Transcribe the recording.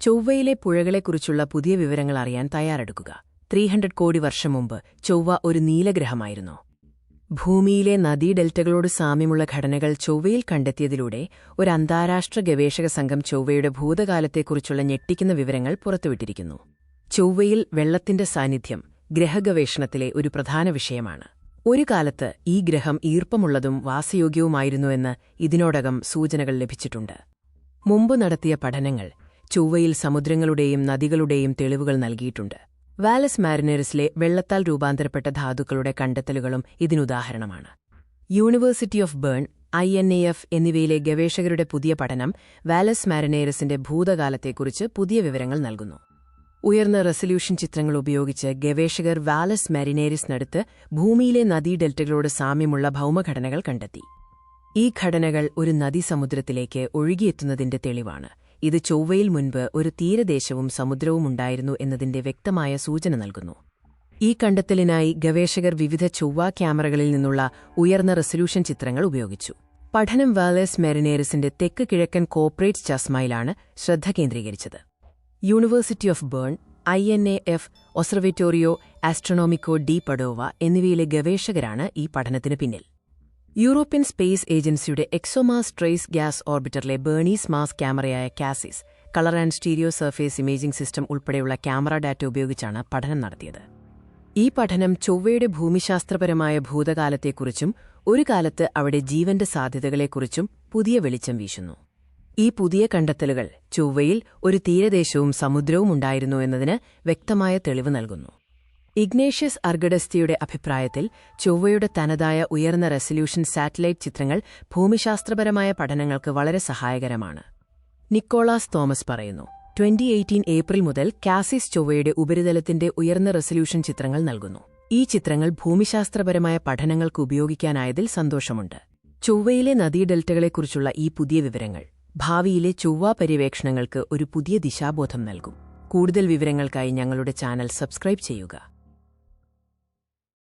ചൊവ്വയിലെ പുഴകളെക്കുറിച്ചുള്ള പുതിയ വിവരങ്ങൾ അറിയാൻ തയ്യാറെടുക്കുക. 300 കോടി വർഷം മുമ്പ് ചൊവ്വ ഒരു നീലഗ്രഹമായിരുന്നു. ഭൂമിയിലെ നദീഡെൽറ്റകളോട് സാമ്യമുള്ള ഘടനകൾ ചൊവ്വയിൽ കണ്ടെത്തിയതിലൂടെ ഒരു അന്താരാഷ്ട്ര ഗവേഷക സംഘം ചൊവ്വയുടെ ഭൂതകാലത്തെക്കുറിച്ചുള്ള ഞെട്ടിക്കുന്ന വിവരങ്ങൾ പുറത്തുവിട്ടിരിക്കുന്നു. ചൊവ്വയിൽ വെള്ളത്തിന്റെ സാന്നിധ്യം ഗ്രഹഗവേഷണത്തിലെ ഒരു പ്രധാന വിഷയമാണ്. ഒരു കാലത്ത് ഈ ഗ്രഹം ഈർപ്പമുള്ളതും വാസയോഗ്യവുമായിരുന്നുവെന്ന് ഇതിനോടകം സൂചനകൾ ലഭിച്ചിട്ടുണ്ട്. മുമ്പ് നടത്തിയ പഠനങ്ങൾ ചൊവ്വയിൽ സമുദ്രങ്ങളുടെയും നദികളുടെയും തെളിവുകൾ നൽകിയിട്ടുണ്ട്. വാലസ് മാരിനേറിസിലെ വെള്ളത്താൽ രൂപാന്തരപ്പെട്ട ധാതുക്കളുടെ കണ്ടെത്തലുകളും ഇതിനുദാഹരണമാണ്. യൂണിവേഴ്സിറ്റി ഓഫ് ബേൺ, INAF എന്നിവയിലെ ഗവേഷകരുടെ പുതിയ പഠനം വാലസ് മാരിനേറിസിന്റെ ഭൂതകാലത്തെക്കുറിച്ച് പുതിയ വിവരങ്ങൾ നൽകുന്നു. ഉയർന്ന റെസല്യൂഷൻ ചിത്രങ്ങൾ ഉപയോഗിച്ച് ഗവേഷകർ വാലസ് മാരിനേറിസിനടുത്ത് ഭൂമിയിലെ നദീഡെൽറ്റകളോട് സാമ്യമുള്ള ഭൗമഘടനകൾ കണ്ടെത്തി. ഈ ഘടനകൾ ഒരു നദി സമുദ്രത്തിലേക്ക് ഒഴുകിയെത്തുന്നതിന്റെ തെളിവാണ്. ഇത് ചൊവ്വയിൽ മുൻപ് ഒരു തീരദേശവും സമുദ്രവും ഉണ്ടായിരുന്നു എന്നതിന്റെ വ്യക്തമായ സൂചന നൽകുന്നു. ഈ കണ്ടെത്തലിനായി ഗവേഷകർ വിവിധ ചൊവ്വ ക്യാമറകളിൽ നിന്നുള്ള ഉയർന്ന റെസല്യൂഷൻ ചിത്രങ്ങൾ ഉപയോഗിച്ചു. പഠനം വാലസ് മാരിനേറിസിന്റെ തെക്ക് കിഴക്കൻ കോർപ്പറേറ്റ് ചസ്മയിലാണ് ശ്രദ്ധ കേന്ദ്രീകരിച്ചത്. University of Bern, INAF, Osservatorio Astronomico di Padova എന്നിവയിലെ ഗവേഷകരാണ് ഈ പഠനത്തിന് പിന്നിൽ. യൂറോപ്യൻ സ്പേസ് ഏജൻസിയുടെ എക്സോമാസ് ട്രേസ് ഗ്യാസ് ഓർബിറ്ററിലെ ബേണീസ് മാസ് ക്യാമറയായ CaSSIS, colour and stereo surface imaging system ഉൾപ്പെടെയുള്ള ക്യാമറ ഡാറ്റ ഉപയോഗിച്ചാണ് പഠനം നടത്തിയത്. ഈ പഠനം ചൊവ്വയുടെ ഭൂമിശാസ്ത്രപരമായ ഭൂതകാലത്തെക്കുറിച്ചും ഒരു കാലത്ത് അവിടെ ജീവന്റെ സാധ്യതകളെക്കുറിച്ചും പുതിയ വെളിച്ചം വീശുന്നു. ഈ പുതിയ കണ്ടെത്തലുകൾ ചൊവ്വയിൽ ഒരു തീരദേശവും സമുദ്രവും ഉണ്ടായിരുന്നു എന്നതിന് വ്യക്തമായ തെളിവ് നൽകുന്നു. ഇഗ്നേഷ്യസ് അർഗഡസ്റ്റിയുടെ അഭിപ്രായത്തിൽ ചൊവ്വയുടെ തനതായ ഉയർന്ന റെസല്യൂഷൻ സാറ്റലൈറ്റ് ചിത്രങ്ങൾ ഭൂമിശാസ്ത്രപരമായ പഠനങ്ങൾക്ക് വളരെ സഹായകരമാണ്. നിക്കോളാസ് തോമസ് പറയുന്നു, 2018 ഏപ്രിൽ മുതൽ കാസിസ് ചൊവ്വയുടെ ഉപരിതലത്തിന്റെ ഉയർന്ന റെസല്യൂഷൻ ചിത്രങ്ങൾ നൽകുന്നു. ഈ ചിത്രങ്ങൾ ഭൂമിശാസ്ത്രപരമായ പഠനങ്ങൾക്ക് ഉപയോഗിക്കാനായതിൽ സന്തോഷമുണ്ട്. ചൊവ്വയിലെ നദീഡെൽറ്റകളെക്കുറിച്ചുള്ള ഈ പുതിയ വിവരങ്ങൾ ഭാവിയിലെ ചൊവ്വ പര്യവേക്ഷണങ്ങൾക്ക് ഒരു പുതിയ ദിശാബോധം നൽകും. കൂടുതൽ വിവരങ്ങൾക്കായി ഞങ്ങളുടെ ചാനൽ സബ്സ്ക്രൈബ് ചെയ്യുക.